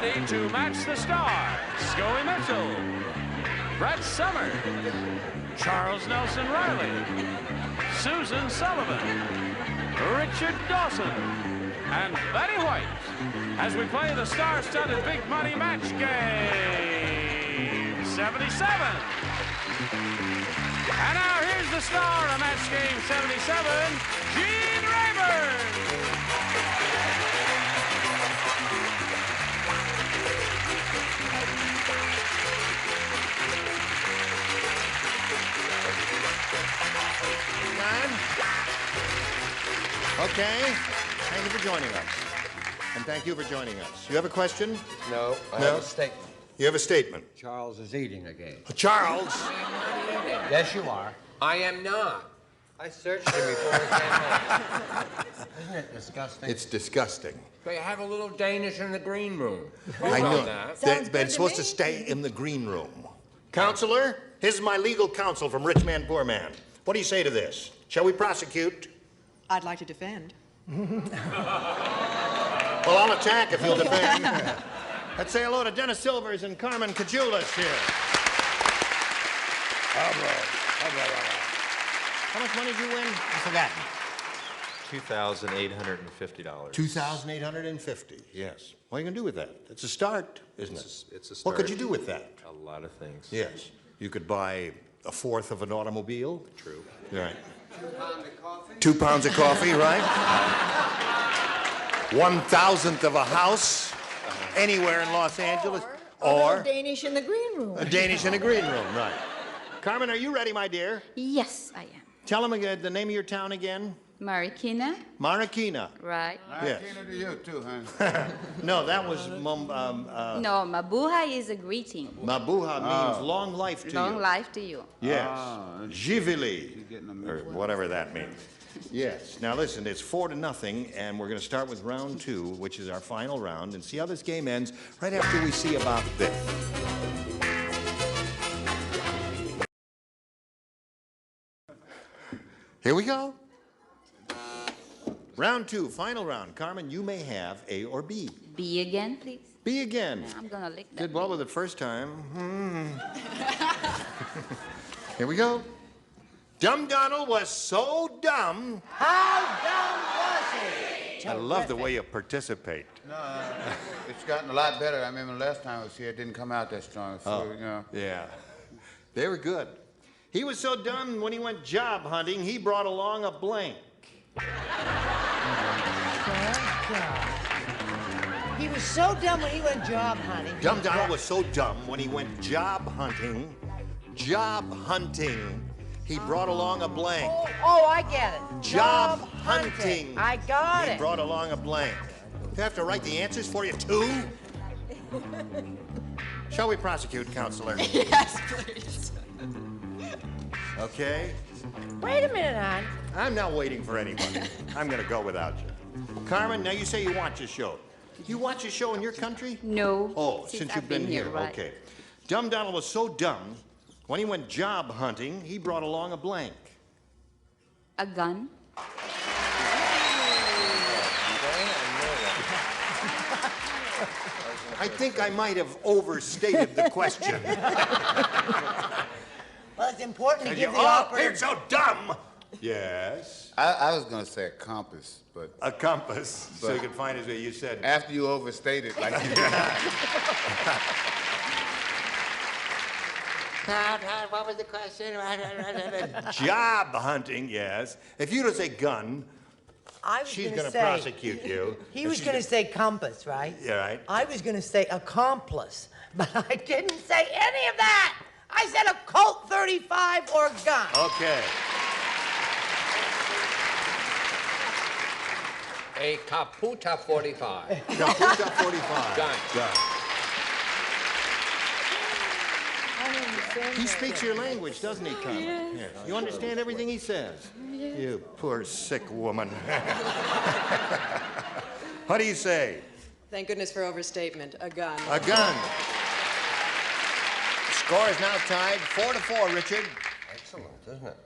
ready to match the stars. Scoey Mitchell, Brett Summers, Charles Nelson Reilly, Susan Sullivan, Richard Dawson, and Betty White as we play the star-studded big money match game 77. And now here's the star of match game 77, Gene Rayburn. Okay. Thank you for joining us. And thank you for joining us. You have a question? No, I have a statement. You have a statement? Charles is eating again. Charles? I am not eating. Yes, you are. I am not. I searched him before I came home. Isn't it disgusting? It's disgusting. They have a little Danish in the green room. I know. Sounds But it's supposed to stay in the green room. Counselor, here's my legal counsel from Rich Man, Poor Man. What do you say to this? Shall we prosecute? I'd like to defend. Well, I'll attack if you'll defend. Let's say hello to Dennis Silvers and Carmen Cajulas here. How much money did you win? I've forgotten. $2,850. $2,850, yes. What are you going to do with that? It's a start, isn't it? It's a start. What could you do with that? A lot of things. Yes. You could buy a fourth of an automobile. True. Right. 2 pounds of coffee? 2 pounds of coffee, right? 1,000th of a house anywhere in Los Angeles. Or a Danish in the green room. A Danish in a green room, right. Carmen, are you ready, my dear? Yes, I am. Tell them again the name of your town again. Marikina, Marikina. right? Yes. Marikina to you too, huh? No, that was No, Mabuhay is a greeting. Mabuha means long life to you. Long life to you. Yes. Ah, Jivili, getting them or mixed up. whatever that means. Yes. Now listen, it's 4-0, and we're going to start with round 2, which is our final round, and see how this game ends right after we see about this. Here we go. Round 2, final round. Carmen, you may have A or B. B again, please. B again. I'm gonna lick that. Did well with it first time. Here we go. Dumb Donald was so dumb. How dumb was he? I love the way you participate. No, it's gotten a lot better. I remember last time I was here, it didn't come out that strong. So, you know. Yeah. They were good. He was so dumb when he went job hunting, he brought along a blank. He was so dumb when he went job hunting. Dumb Donald was so dumb when he went job hunting. He brought along a blank. Oh, I get it. Job hunting. I got He it. brought along a blank. Do I have to write the answers for you, too? Shall we prosecute, counselor? Yes, please. Okay. Wait a minute, hon. I'm not waiting for anybody. I'm going to go without you. Carmen, now you say you watch a show. You watch a show in your country? No. Oh, since you've been here. Right. Okay. Dumb Donald was so dumb, when he went job hunting, he brought along a blank. A gun. I think I might have overstated the question. Well, it's important to give the Oh, operator... you're so dumb! Yes. I was going to say a compass, but A compass, so you can find his way. You said... after you overstated, like you did. What was the question? Job hunting, yes. If you don't say gun, I was she's going going to to say... prosecute you. He was going to say compass, right? Yeah, right. I was going to say accomplice, but I didn't say any of that. I said a Colt 35 or gun. Okay. A Caputa 45. Caputa 45. Gun. He speaks your language, doesn't he, Carmen? Yes. You understand everything he says? Yes. You poor sick woman. What do you say? Thank goodness for overstatement. A gun. A gun. Score is now tied 4-4, Richard. Excellent, isn't it?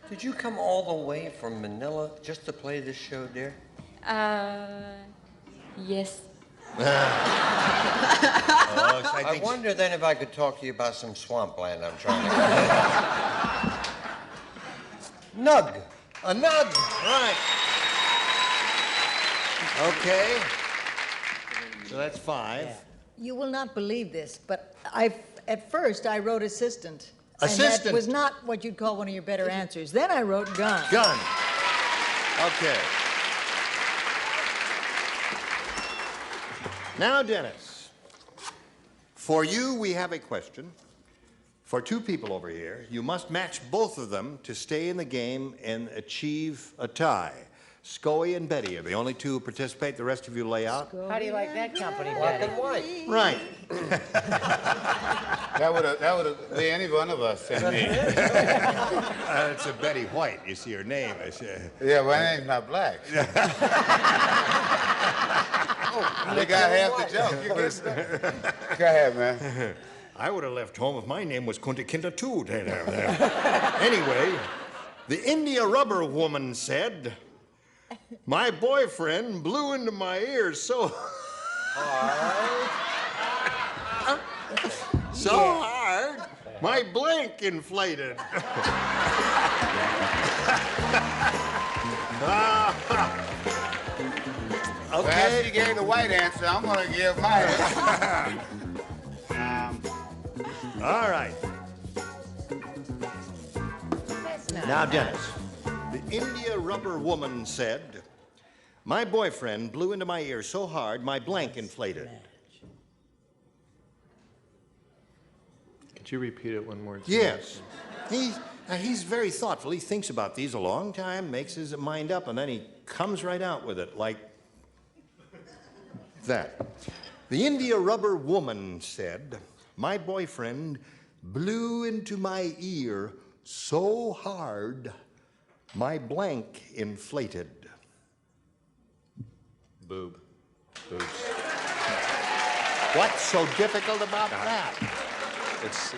Did you come all the way from Manila just to play this show, dear? Yes. I wonder then if I could talk to you about some swampland I'm trying to get. Nug. A nug, right. Okay. So that's 5. You will not believe this, but at first I wrote assistant. Assistant? And that was not what you'd call one of your better answers. Then I wrote gun. Gun. Okay. Now, Dennis, for you, we have a question. For 2 people over here, you must match both of them to stay in the game and achieve a tie. Scoey and Betty are the only 2 who participate. The rest of you lay out. How do you like that company, Black Betty? and white. Right. That would be any one of us and me. It's a Betty White. You see her name. Yeah, well, my name's not black. They got half the joke. You go ahead, man. I would have left home if my name was Kunta Kinta too. Anyway, the India rubber woman said, my boyfriend blew into my ears so hard. So hard, my blank inflated. Well, Okay. she gave the white answer. I'm going to give my answer. All right. Now, Dennis, the India rubber woman said, my boyfriend blew into my ear so hard, my blank inflated. Could you repeat it one more time? Yes. He's very thoughtful. He thinks about these a long time, makes his mind up, and then he comes right out with it like that. The India rubber woman said, my boyfriend blew into my ear so hard, my blank inflated. Boob. Boobs. What's so difficult about that? It's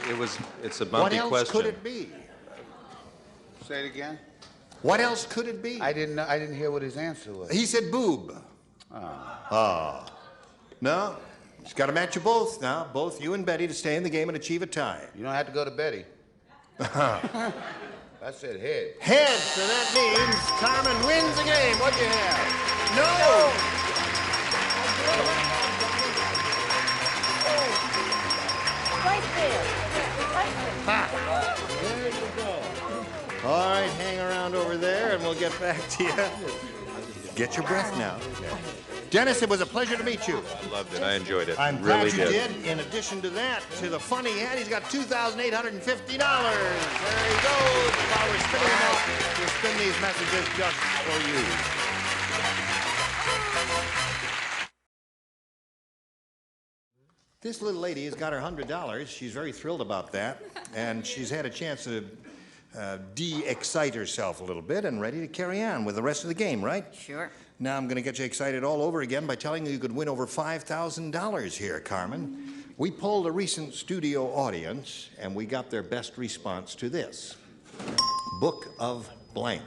a bumpy What else question. could it be? Say it again. What else could it be? I didn't hear what his answer was. He said boob. No, he's got to match you both now, both you and Betty, to stay in the game and achieve a tie. You don't have to go to Betty. I said head. Head, so that means Carmen wins the game. What'd you have? No! Right there. There you go. All right, hang around over there and we'll get back to you. Get your breath now. Dennis, it was a pleasure to meet you. I loved it. I enjoyed it. I'm really glad you did. In addition to that, to the fun he had, he's got $2,850. There he goes. While we're spinning them off, we'll spin these messages just for you. This little lady has got her $100. She's very thrilled about that. And she's had a chance to de-excite herself a little bit and ready to carry on with the rest of the game, right? Sure. Now I'm going to get you excited all over again by telling you you could win over $5,000 here, Carmen. We polled a recent studio audience, and we got their best response to this. Book of blank.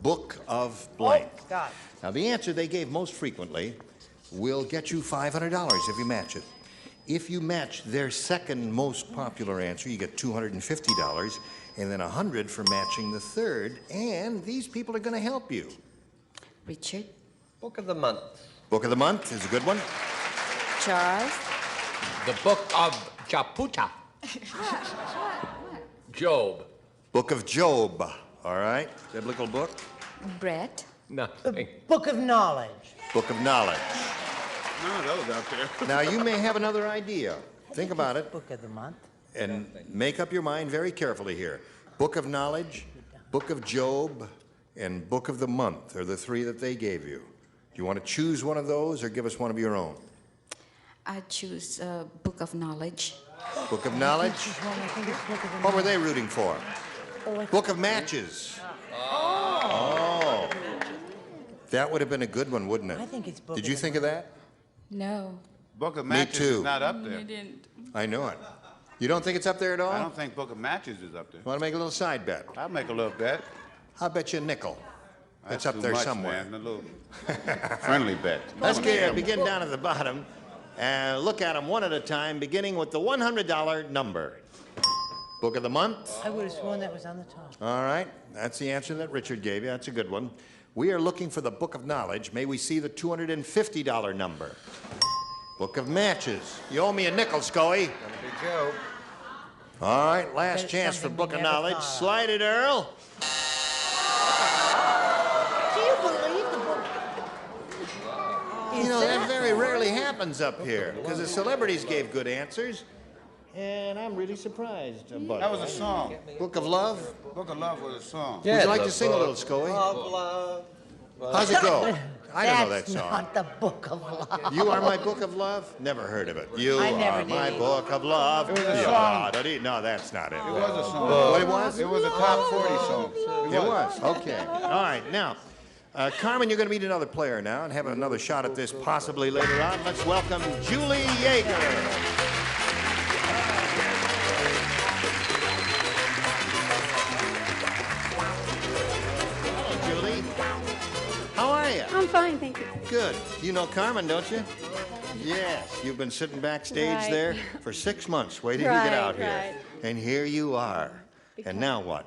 Book of blank. Oh, God. Now, the answer they gave most frequently will get you $500 if you match it. If you match their second most popular answer, you get $250, and then $100 for matching the third, and these people are going to help you. Richard. Book of the month. Book of the month is a good one. Charles. The book of Japuta. Job. Book of Job. All right, biblical book. Brett. Nothing. Book of knowledge. Book of knowledge. None of those out there. Now, you may have another idea. Think about it Book of the month. and make up your mind very carefully here. Book of knowledge, Book of Job, and Book of the month are the three that they gave you. Do you want to choose one of those or give us one of your own? I choose Book of Knowledge. Book of knowledge? I think it's Book of the What were they rooting for? Book of matches. Oh. That would have been a good one, wouldn't it? I think it's Book Did of you the think of that? No. Book of Me Matches too. is not up there. didn't. I know it. You don't think it's up there at all? I don't think Book of Matches is up there. Want to make a little side bet? I'll make a little bet. I'll bet you a nickel. It's up too there much, somewhere. Man. A little friendly bet. Let's begin down at the bottom and look at them one at a time, beginning with the $100 number. Book of the month. I would have sworn that was on the top. All right. That's the answer that Richard gave you. That's a good one. We are looking for the Book of Knowledge. May we see the $250 number? Book of Matches. You owe me a nickel, Scoey. Not a big joke. All right, last There's chance for something Book we of never Knowledge. thought of. Slide it, Earl. Do you believe the book? You know, that very rarely happens up here because the celebrities gave good answers. And I'm really surprised about That was a song. Book of Love? Book of Love was a song. Would you like to sing a little, Scoey? Love. How's it go? I don't know that That's song. not the book of love. You Are My Book of Love? Never heard of it. You I never Are My did. Book of Love. It was a Yeah, song. no, that's not it. It was a song. What it was? It was a top 40 song. It was. Okay. All right. Now, Carmen, you're going to meet another player now and have another shot at this possibly later on. Let's welcome Julie Yeager. How are you? I'm fine, thank you. Good. You know Carmen, don't you? Yes. You've been sitting backstage Right. there for 6 months waiting to get out here. Right. And here you are. And now what?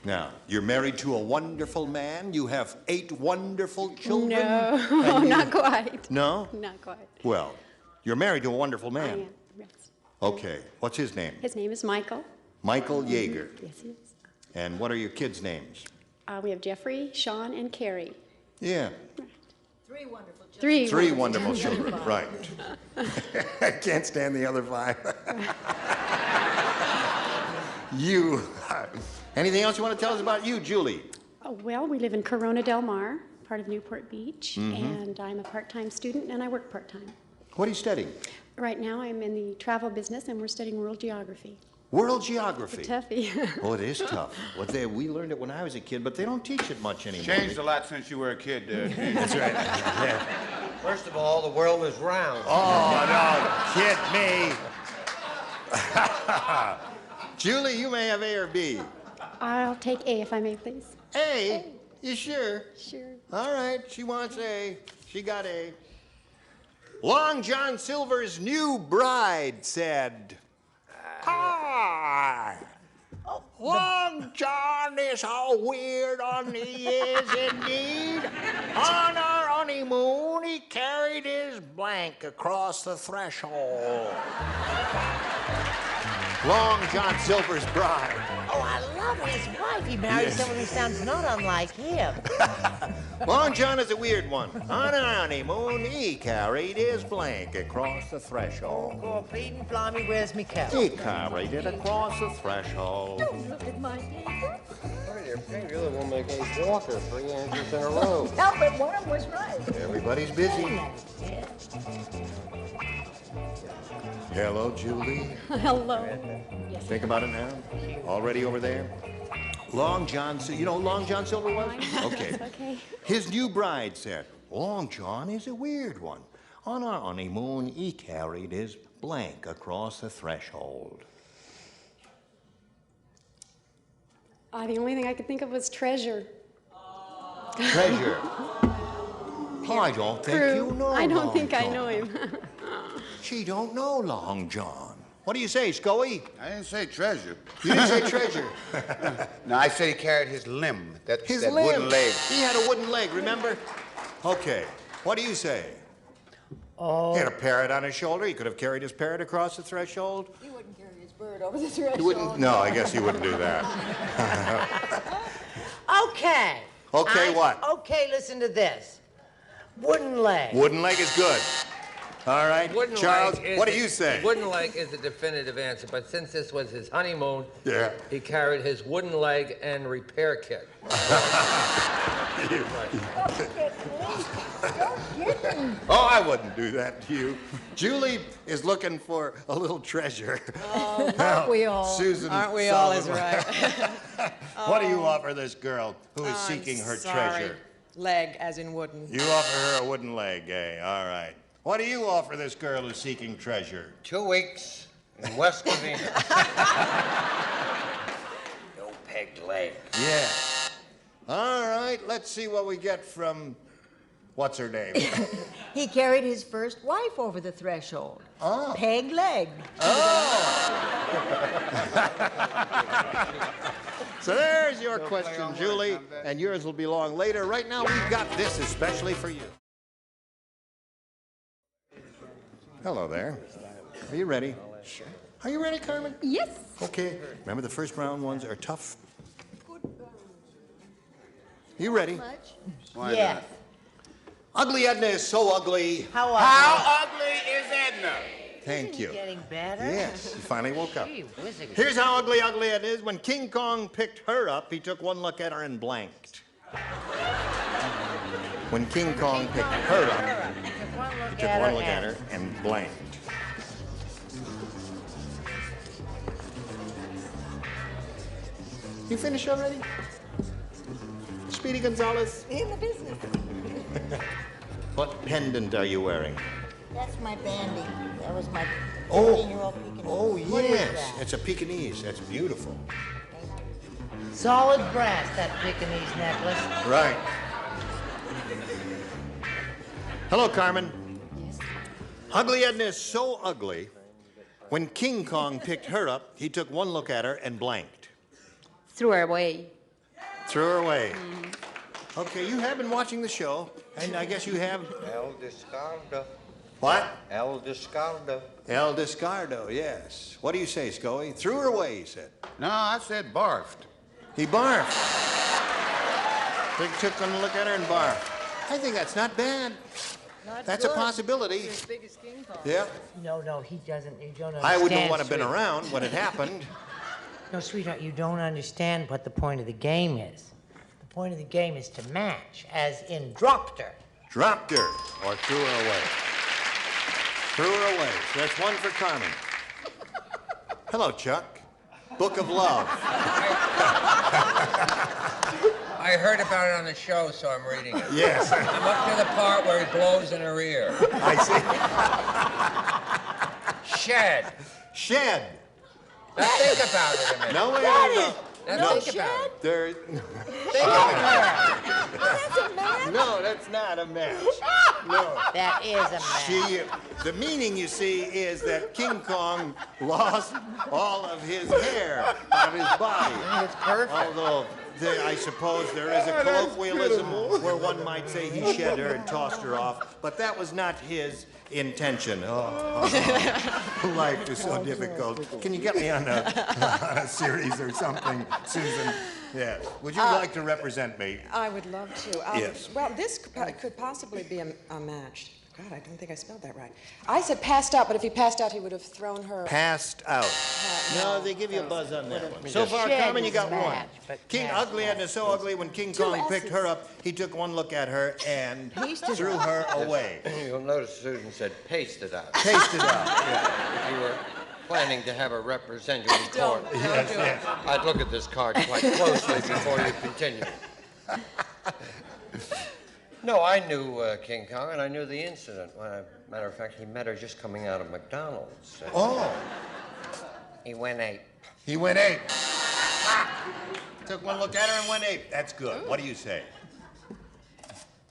Now, you're married to a wonderful man. You have 8 wonderful children. No, not quite. No? Not quite. Well, you're married to a wonderful I man. am, yes. Okay. What's his name? His name is Michael. Michael Yeager. Yes, he is. And what are your kids' names? We have Jeffrey, Sean, and Carrie. Yeah. 3 wonderful children. Three. 3 wonderful children. Right. I can't stand the other 5. You. Anything else you want to tell us about you, Julie? Oh, well, we live in Corona Del Mar, part of Newport Beach, Mm-hmm. and I'm a part-time student, and I work part-time. What are you studying? Right now, I'm in the travel business, and we're studying world geography. World geography. It's a toughie. Oh, it is tough. Well, we learned it when I was a kid, but they don't teach it much anymore. Changed a lot since you were a kid there. That's right. Yeah. First of all, the world is round. Oh, no, kid me. Julie, you may have A or B. I'll take A, if I may, please. A? You sure? Sure. All right, she wants A. She got A. Long John Silver's new bride said, "Hi. Long John is a weird one, he is indeed. On our honeymoon, he carried his blank across the threshold." Long John Silver's bride. Oh, I love his wife. He married someone who sounds not unlike him. Long John is a weird one. On our honeymoon, he carried his blank across the threshold. Oh, Pete and Flammy, where's me coat? He carried it across the threshold. Look at my paper. You really won't make any walker 3 inches in a row. No, but one of them was right. Everybody's busy. Hello, Julie. Hello. Think about it now. Already over there. Long John, you know who Long John Silver was? Okay. Okay. His new bride said, "Long John is a weird one. On our honeymoon, he carried his blank across the threshold." The only thing I could think of was treasure. Treasure. I don't think you know I don't Long think I John. know him. She don't know Long John. What do you say, Scoey? I didn't say treasure. You didn't say treasure. No, I said he carried his limb. His that limb. wooden leg. He had a wooden leg, remember? Okay. What do you say? Oh. He had a parrot on his shoulder. He could have carried his parrot across the threshold. He wouldn't carry his bird over the threshold. He wouldn't. No, I guess he wouldn't do that. Okay. Okay, what? Okay, listen to this. Wooden leg. Wooden leg is good. All right, Wooden Charles, leg is what do you say? Wooden leg is the definitive answer, but since this was his honeymoon, Yeah. he carried his wooden leg and repair kit. Oh, I wouldn't do that to you. Julie is looking for a little treasure. Oh, aren't we all? Susan, Aren't we all is Sullivan. right? What do you offer this girl who is I'm seeking her sorry. treasure? Leg as in wooden. You offer her a wooden leg, eh? All right. What do you offer this girl who's seeking treasure? 2 weeks in West Covina. No pegged leg. Yeah. All right, let's see what we get from, what's her name? He carried his first wife over the threshold. Oh. Peg leg. So there's your question, Julie, and yours will belong later. Right now, we've got this especially for you. Hello there. Are you ready? Sure. Are you ready, Carmen? Yes. Okay. Remember, the first round ones are tough. You ready? Yeah. Ugly Edna is so ugly. How ugly is Edna? Thank you. Getting better? Yes, you finally woke up. Gee whizzing. Here's how ugly Edna is. When King Kong picked her up, he took one look at her and blanked. When King Kong picked her up, he took one look at her and blanked. You finished already? Speedy Gonzalez? In the business. What pendant are you wearing? That's my bandy. That was my Oh. 15-year-old Pekingese. Oh, What is yes. that? It's a Pekingese. That's beautiful. Solid brass, that Pekingese necklace. Right. Hello, Carmen. Yes. Ugly Edna is so ugly, when King Kong picked her up, he took one look at her and blanked. Threw her away. Threw her away. Okay, you have been watching the show, and I guess you have... El Descardo. What? El Descardo. El Descardo, yes. What do you say, Scoey? Threw her away, he said. No, I said barfed. He barfed. He took one look at her and barfed. I think that's not bad. That's a possibility. You're as big as King Kong. Yeah. No, he doesn't. You don't understand. I wouldn't want to have been sweetheart. around when it happened. No, sweetheart, you don't understand what the point of the game is. The point of the game is to match, as in dropped her. Dropped her or threw her away. Threw her away. So that's one for Carmen. Hello, Chuck. Book of Love. I heard about it on the show, so I'm reading it. Yes. I'm up to the part where he blows in her ear. I see. Shed. Shed. Now think about it a minute. No, wait, Now no. think about it. There. Think about it. No, that's not a match. No. That is a match. The meaning, you see, is that King Kong lost all of his hair out of his body. It's perfect. Although, I suppose there is a colloquialism where one might say he shed her and tossed her off, but that was not his intention. Life is so difficult. Can you get me on a series or something, Susan? Yes. Would you like to represent me? I would love to. Yes. Well, this could possibly be a match. God, I don't think I spelled that right. I said passed out, but if he passed out, he would have thrown her. Passed out. No, they give you a buzz on that one. So far, Carmen, you got one. King Ugly Edna so ugly, when King Kong picked her up, he took one look at her and threw her away. You'll notice Susan said pasted out. Pasted out. Yeah. If you were planning to have a representative in court, I'd look at this card quite closely before you continue. No, I knew King Kong, and I knew the incident. Matter of fact, he met her just coming out of McDonald's. Oh. He went ape. He went ape. Took one look at her and went ape. That's good. What do you say?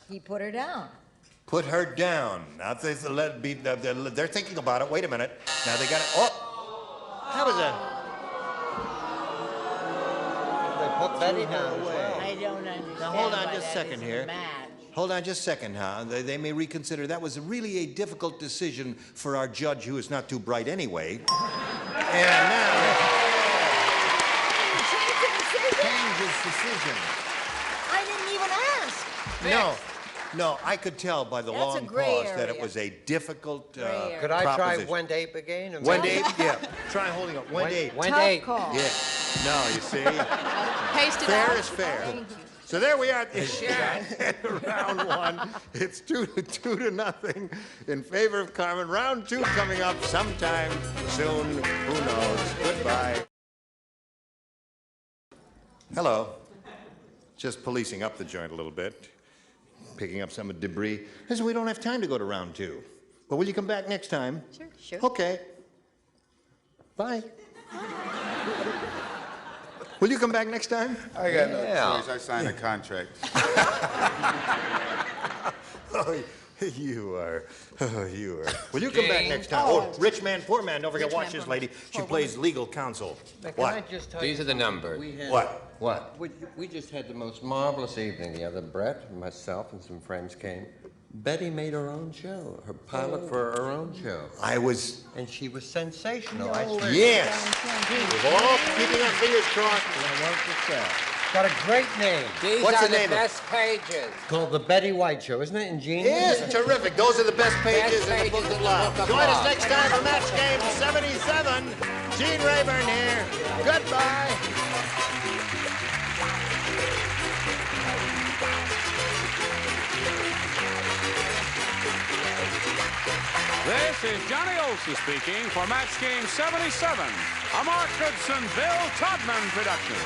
He put her down. Put her down. Now, they're thinking about it. Wait a minute. Now they got it. Oh. How was that? They put Betty down as well. I don't understand. Now, hold on why just a that second is here. match. Hold on just a second, huh? They may reconsider. That was really a difficult decision for our judge, who is not too bright anyway. And now... Change his decision. I didn't even ask. No, I could tell by the That's a long gray pause that area. it was a difficult Could I try proposition. went ape again? Went ape? Yeah. Try holding up. Went ape. Went Tough ape. call. Yeah. No, you see? Pasted Fair out. is fair. So there we are at round one. It's 2-0 in favor of Carmen. Round two coming up sometime soon. Who knows? Goodbye. Hello. Just policing up the joint a little bit. Picking up some debris. Listen, we don't have time to go to round two. But will you come back next time? Sure. Okay. Bye. Will you come back next time? I got no choice. I signed a contract. Oh, you are. Oh, you are. Will you come back next time? Oh, rich man, poor man. Don't forget, watch this lady. She plays legal counsel. Can What? I just tell These you are the numbers. What? We just had the most marvelous evening the other. Brett, myself, and some friends came. Betty made her own show, her pilot for her own show. And she was sensational. I swear. Yes. We're all keeping our fingers crossed. And I want to say, got a great name. These What's are the name the of it? best pages. It's called The Betty White Show. Isn't it ingenious? It's terrific. Those are the best pages in the Book pages of in the Love. Book of Join us Love. next time for Match Game 77. Gene Rayburn here. Goodbye. This is Johnny Olson speaking for Match Game 77, a Mark Goodson, Bill Todman production.